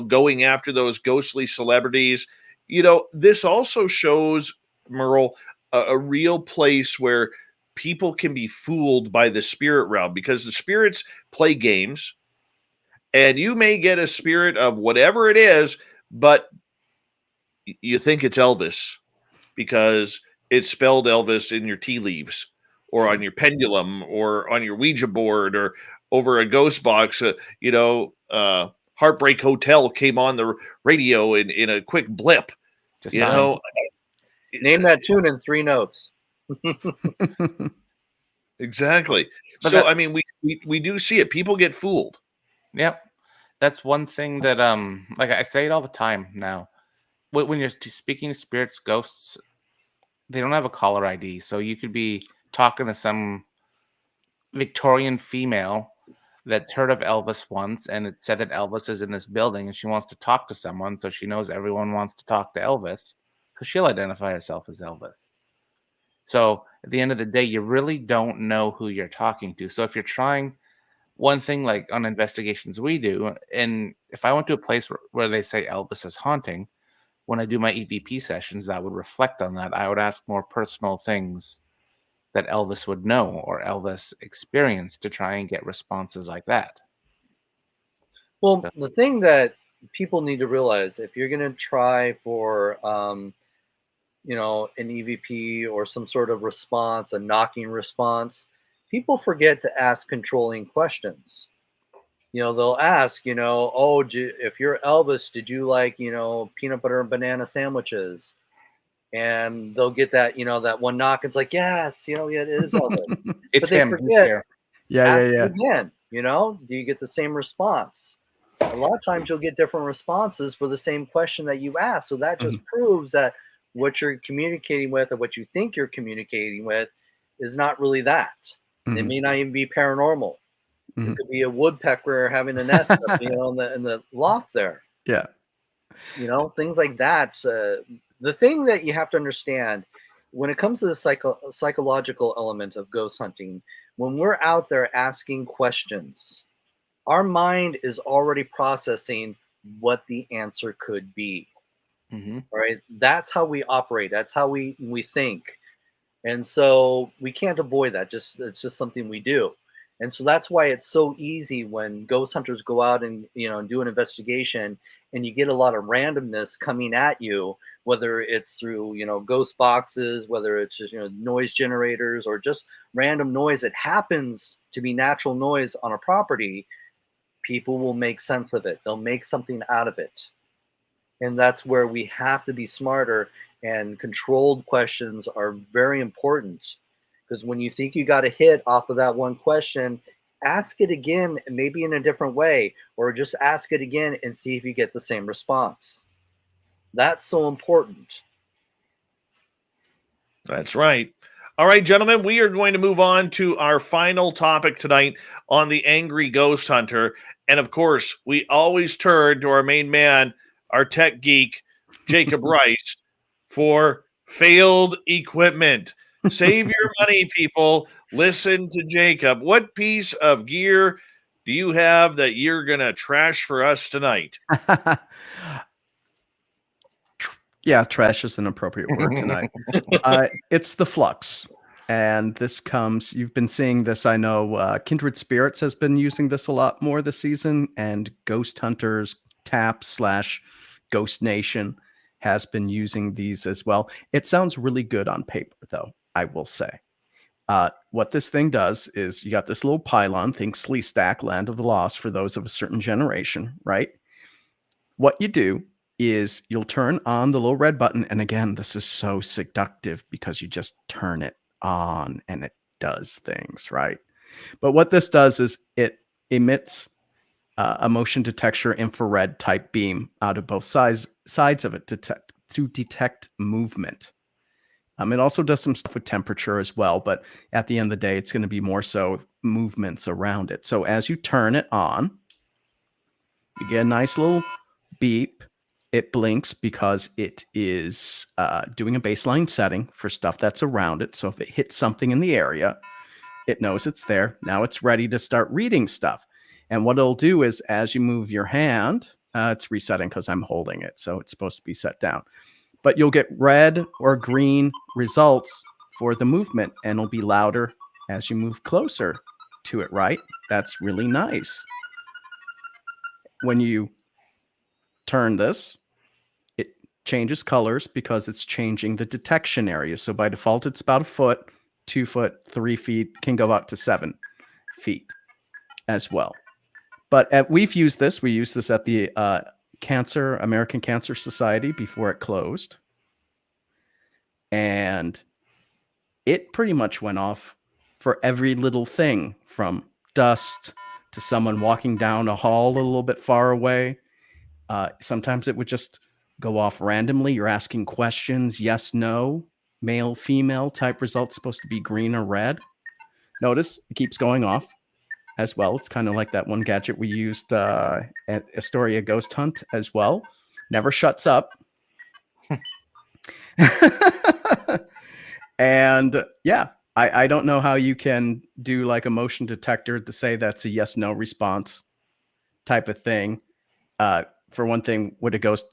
going after those ghostly celebrities, this also shows, Merle, a real place where people can be fooled by the spirit realm, because the spirits play games, and you may get a spirit of whatever it is, but you think it's Elvis because it's spelled Elvis in your tea leaves, or on your pendulum, or on your Ouija board, or over a ghost box. Heartbreak Hotel came on the radio in a quick blip. Name that tune in 3 notes. Exactly. But I mean, we do see it. People get fooled. Yep. That's one thing that like I say it all the time now. When you're speaking to spirits, ghosts, they don't have a caller ID. So you could be talking to some Victorian female that's heard of Elvis once, and it said that Elvis is in this building, and she wants to talk to someone, so she knows everyone wants to talk to Elvis, because she'll identify herself as Elvis. So at the end of the day, you really don't know who you're talking to. So if you're trying one thing, like on investigations we do, and if I went to a place where they say Elvis is haunting, when I do my EVP sessions, that would reflect on that. I would ask more personal things that Elvis would know or Elvis experienced to try and get responses like that. Well, So- the thing that people need to realize, if you're going to try for, an EVP or some sort of response, a knocking response, people forget to ask controlling questions. They'll ask, oh, if you're Elvis, did you like, peanut butter and banana sandwiches? And they'll get that, that one knock. It's like, yes, yeah, it is Elvis. It's But they him. He's forget, here. Yeah, ask yeah, it again. Do you get the same response? A lot of times you'll get different responses for the same question that you asked. So that just proves that what you're communicating with or what you think you're communicating with is not really that. It may not even be paranormal. It could be a woodpecker having a nest up, in the loft there. Yeah. Things like that. The thing that you have to understand when it comes to the psychological element of ghost hunting, when we're out there asking questions, our mind is already processing what the answer could be. Mm-hmm. Right? That's how we operate. That's how we think. And so we can't avoid that. It's just something we do. And so that's why it's so easy when ghost hunters go out and do an investigation, and you get a lot of randomness coming at you, whether it's through ghost boxes, whether it's just noise generators, or just random noise that happens to be natural noise on a property. People will make sense of it. They'll make something out of it. And that's where we have to be smarter, and controlled questions are very important, because when you think you got a hit off of that one question, ask it again, maybe in a different way, or just ask it again and see if you get the same response. That's so important. That's right. All right, gentlemen, we are going to move on to our final topic tonight on the Angry Ghost Hunter. And of course, we always turn to our main man, our tech geek, Jacob Rice, for failed equipment. Save your money, people. Listen to Jacob. What piece of gear do you have that you're going to trash for us tonight? Yeah, trash is an appropriate word tonight. It's the Flux. And this comes, you've been seeing this, I know Kindred Spirits has been using this a lot more this season, and Ghost Hunters Tap / Ghost Nation has been using these as well. It sounds really good on paper, though, I will say. What this thing does is you got this little pylon, think Slee Stack, Land of the Lost for those of a certain generation, right? What you do is you'll turn on the little red button. And again, this is so seductive because you just turn it on and it does things, right? But what this does is it emits a motion detector infrared type beam out of both sides of it to detect movement. It also does some stuff with temperature as well, but at the end of the day, it's going to be more so movements around it. So as you turn it on, you get a nice little beep. It blinks because it is doing a baseline setting for stuff that's around it. So if it hits something in the area, it knows it's there. Now it's ready to start reading stuff. And what it'll do is as you move your hand, it's resetting because I'm holding it. So it's supposed to be set down. But you'll get red or green results for the movement, and it'll be louder as you move closer to it, right? That's really nice. When you turn this, it changes colors because it's changing the detection area. So by default, it's about 1 foot, 2 foot, 3 feet, can go up to 7 feet as well. But we used this at the American Cancer Society before it closed. And it pretty much went off for every little thing, from dust to someone walking down a hall a little bit far away. Sometimes it would just go off randomly. You're asking questions, yes, no, male, female type results, supposed to be green or red. Notice it keeps going off as well. It's kind of like that one gadget we used at Astoria Ghost Hunt as well. Never shuts up. And yeah, I don't know how you can do like a motion detector to say that's a yes, no response type of thing. For one thing, would a ghost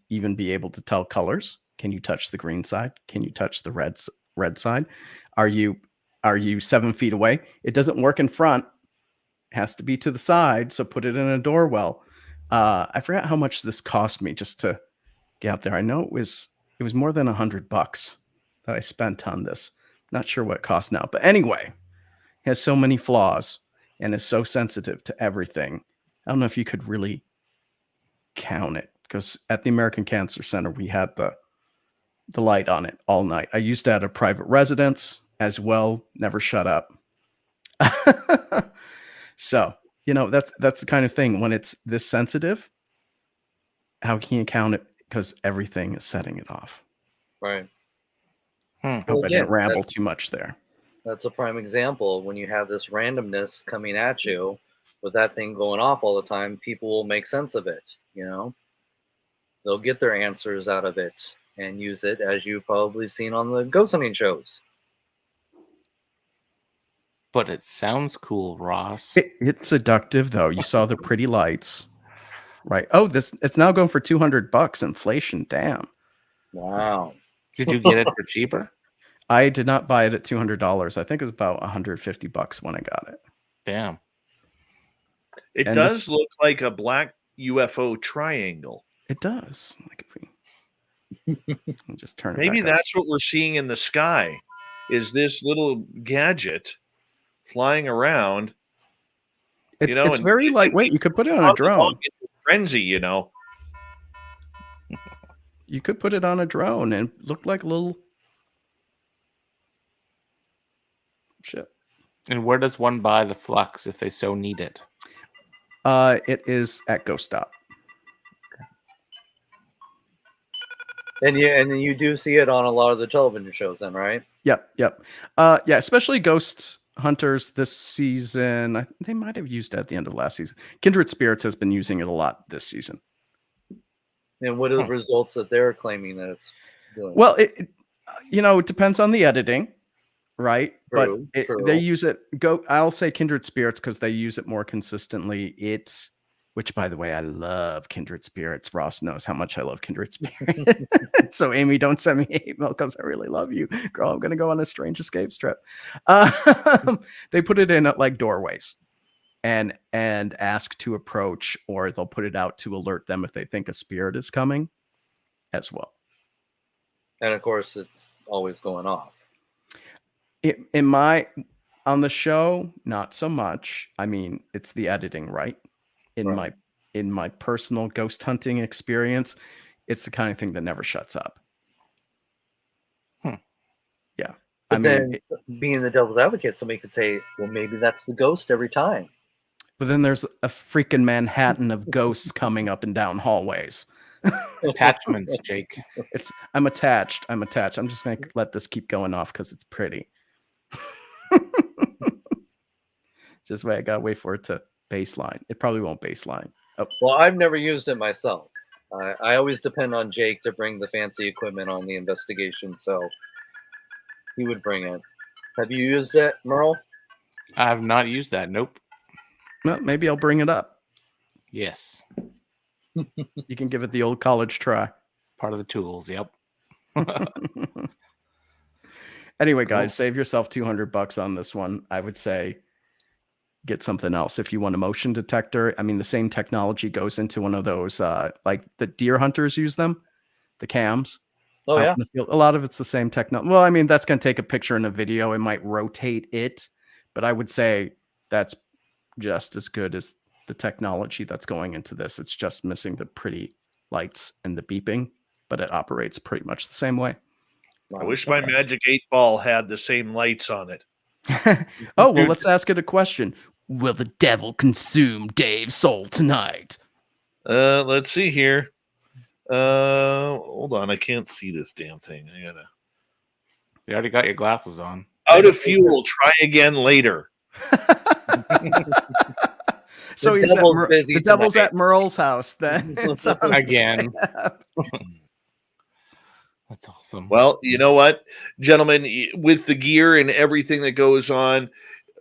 even be able to tell colors? Can you touch the green side? Can you touch the red side? Are you Are you 7 feet away? It doesn't work in front. It has to be to the side. So put it in a door well. I forgot how much this cost me just to get out there. I know it was more than $100 that I spent on this. Not sure what it costs now, but anyway, it has so many flaws and is so sensitive to everything. I don't know if you could really count it, because at the American Cancer Center we had the light on it all night. I used it at a private residence as well. Never shut up. So, that's the kind of thing when it's this sensitive. How can you count it? Because everything is setting it off. Right. Hope I didn't ramble too much there. That's a prime example. When you have this randomness coming at you with that thing going off all the time, people will make sense of it. They'll get their answers out of it and use it, as you've probably seen on the ghost hunting shows. But it sounds cool, Ross. It's seductive, though. You saw the pretty lights, right? Oh, it's now going for $200. Inflation, damn. Wow. Did you get it for cheaper? I did not buy it at $200. I think it was about $150 when I got it. Damn. It does look like a black UFO triangle. It does. Like if we just turn it. Maybe back that's what we're seeing in the sky. Is this little gadget flying around? It's very lightweight. You could put it on a drone. Frenzy, You could put it on a drone and look like a little shit. And where does one buy the flux if they so need it? It is at Ghost.Stop. And you do see it on a lot of the television shows then, right? Yep. Yeah, especially Ghost Hunters this season. They might have used it at the end of last season. Kindred Spirits has been using it a lot this season. And what are the results that they're claiming that it's doing? Well, it depends on the editing, right? True. They use it. I'll say Kindred Spirits because they use it more consistently. Which, by the way, I love Kindred Spirits. Ross knows how much I love Kindred Spirits. So, Amy, don't send me hate mail because I really love you. Girl, I'm going to go on a strange escapes trip. They put it in at like doorways and ask to approach, or they'll put it out to alert them if they think a spirit is coming as well. And, of course, it's always going off. On the show, not so much. I mean, it's the editing, right? In my personal ghost hunting experience, it's the kind of thing that never shuts up. Yeah. But being the devil's advocate, somebody could say, well, maybe that's the ghost every time. But then there's a freaking Manhattan of ghosts coming up and down hallways. Attachments, Jake. I'm attached. I'm just going to let this keep going off because it's pretty. Just wait. I got to wait for it to baseline. It probably won't baseline. Oh. Well, I've never used it myself. I always depend on Jake to bring the fancy equipment on the investigation, so he would bring it. Have you used it, Merle? I have not used that. Nope. Well, maybe I'll bring it up. Yes. You can give it the old college try. Part of the tools. Yep. Anyway, guys, save yourself $200 on this one. I would say get something else. If you want a motion detector, I mean, the same technology goes into one of those, like the deer hunters use them, the cams. Oh, yeah. A lot of it's the same technology. Well, I mean, that's going to take a picture and a video. It might rotate it, but I would say that's just as good as the technology that's going into this. It's just missing the pretty lights and the beeping, but it operates pretty much the same way. I wish my Magic 8-Ball had the same lights on it. Oh, well, let's ask it a question. Will the devil consume Dave's soul tonight? Let's see here. Hold on. I can't see this damn thing. You already got your glasses on. Out of fuel. Try again later. So the devil's at Merle's house then. Again. That's awesome. Well, you know what, gentlemen, with the gear and everything that goes on,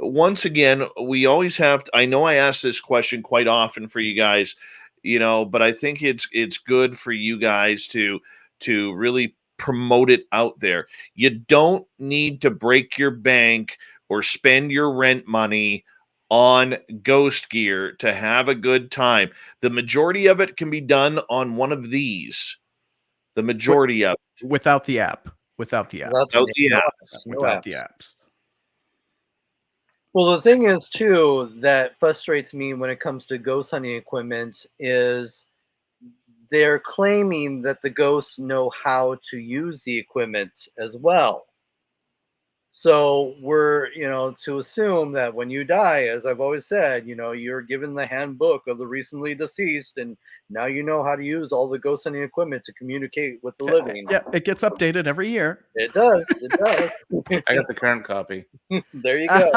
once again, we always have to, I know I ask this question quite often for you guys, but I think it's good for you guys to really promote it out there. You don't need to break your bank or spend your rent money on ghost gear to have a good time. The majority of it can be done on one of these. The majority of it. Without the app. Without the app. Without the app. Without the apps. Well, the thing is, too, that frustrates me when it comes to ghost hunting equipment is they're claiming that the ghosts know how to use the equipment as well. So we're, to assume that when you die, as I've always said, you're given the handbook of the recently deceased, and now you know how to use all the ghost hunting equipment to communicate with the living. Yeah, it gets updated every year. It does. It does. I got the current copy. There you go.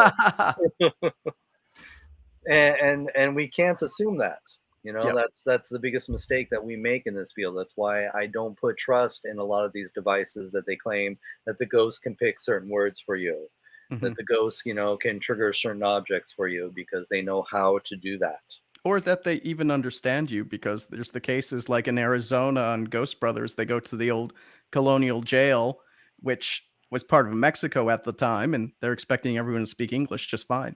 and we can't assume that. Yep. That's the biggest mistake that we make in this field. That's why I don't put trust in a lot of these devices that they claim that the ghost can pick certain words for you, that the ghost, can trigger certain objects for you because they know how to do that. Or that they even understand you, because there's the cases like in Arizona on Ghost Brothers, they go to the old colonial jail, which was part of Mexico at the time, and they're expecting everyone to speak English just fine.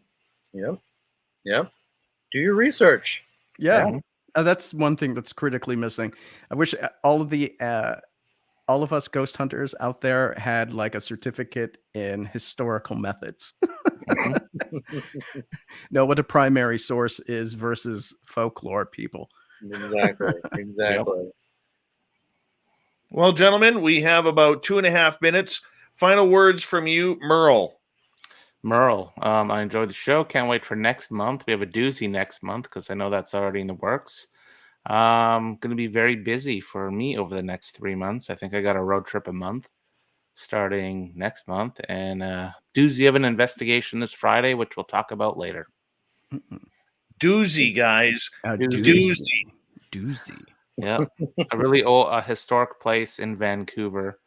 Yep. Do your research. Yeah. That's one thing that's critically missing. I wish all of us ghost hunters out there had like a certificate in historical methods. Know what a primary source is versus folklore, people. Exactly. Yep. Well, gentlemen, we have about 2.5 minutes. Final words from you, MERLE. MERLE, I enjoyed the show. Can't wait for next month. We have a doozy next month because I know that's already in the works. Going to be very busy for me over the next 3 months. I think I got a road trip a month starting next month, and doozy of an investigation this Friday, which we'll talk about later. Doozy, guys. Doozy. Yeah, a historic place in Vancouver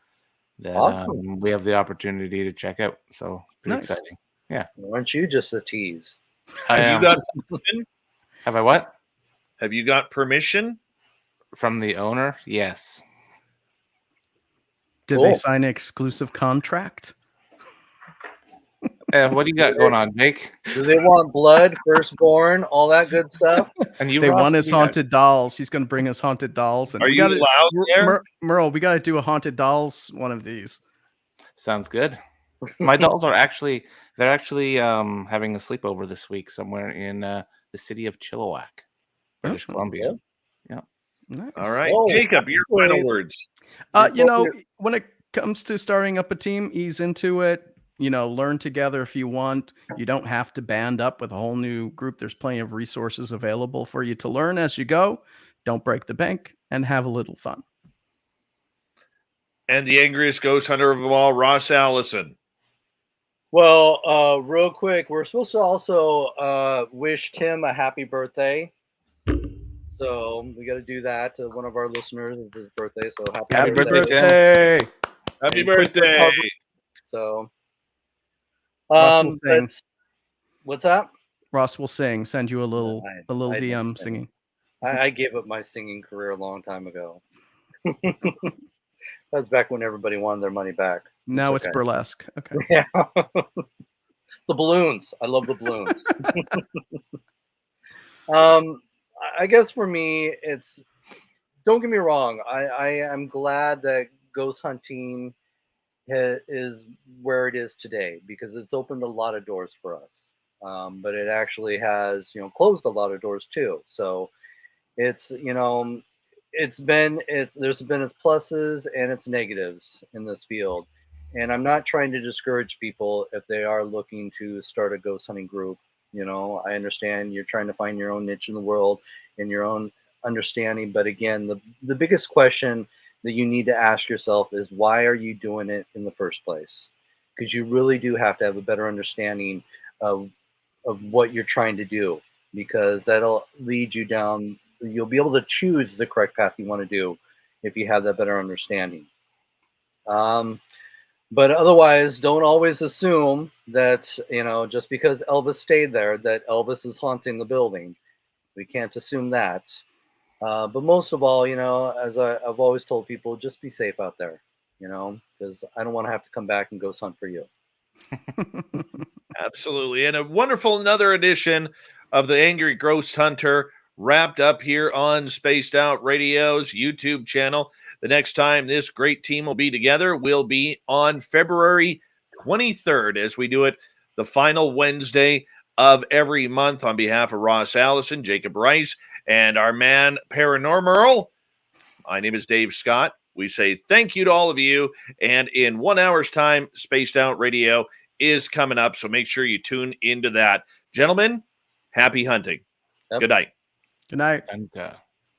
that Awesome. we have the opportunity to check out. So pretty Nice. exciting. Yeah. Aren't you just a tease? Have you got permission? Have I what? Have you got permission? From the owner? Yes. Did they sign an exclusive contract? What do you got going on, Jake? Do they want blood, firstborn, all that good stuff? And you, They Ross, want his you got- haunted dolls. He's going to bring us haunted dolls. And Are we you gotta, allowed there? Merle, we got to do a haunted dolls one of these. Sounds good. My dolls are actually having a sleepover this week somewhere in the city of Chilliwack, British Columbia. Yeah. Nice. All right. Oh, Jacob, your final words. When it comes to starting up a team, ease into it. Learn together if you want. You don't have to band up with a whole new group. There's plenty of resources available for you to learn as you go. Don't break the bank and have a little fun. And the angriest ghost hunter of them all, Ross Allison. Well, real quick, we're supposed to also wish Tim a happy birthday. So we got to do that to one of our listeners. It's his birthday, so happy birthday, Tim. Happy birthday. So, Ross will sing. What's that? Ross will sing. Send you a little DM singing. I gave up my singing career a long time ago. That was back when everybody wanted their money back. Now it's burlesque. Okay. Yeah. The balloons. I love the balloons. I guess for me, don't get me wrong. I am glad that ghost hunting is where it is today because it's opened a lot of doors for us. But it actually has, closed a lot of doors too. So it's, there's been its pluses and its negatives in this field. And I'm not trying to discourage people if they are looking to start a ghost hunting group. I understand you're trying to find your own niche in the world and your own understanding. But again, the biggest question that you need to ask yourself is why are you doing it in the first place? Because you really do have to have a better understanding of what you're trying to do, because that'll lead you down. You'll be able to choose the correct path you want to do if you have that better understanding. But otherwise, don't always assume that, just because Elvis stayed there, that Elvis is haunting the building. We can't assume that. But most of all, as I've always told people, just be safe out there. because I don't want to have to come back and ghost hunt for you. Absolutely. And a wonderful another edition of the Angry Ghost Hunter wrapped up here on Spaced Out Radio's YouTube channel. The next time this great team will be together will be on February 23rd as we do it the final Wednesday of every month. On behalf of Ross Allison, Jacob Rice, and our man Paranormal, my name is Dave Scott. We say thank you to all of you. And in 1 hour's time, Spaced Out Radio is coming up. So make sure you tune into that. Gentlemen, happy hunting. Yep. Good night. Good night. And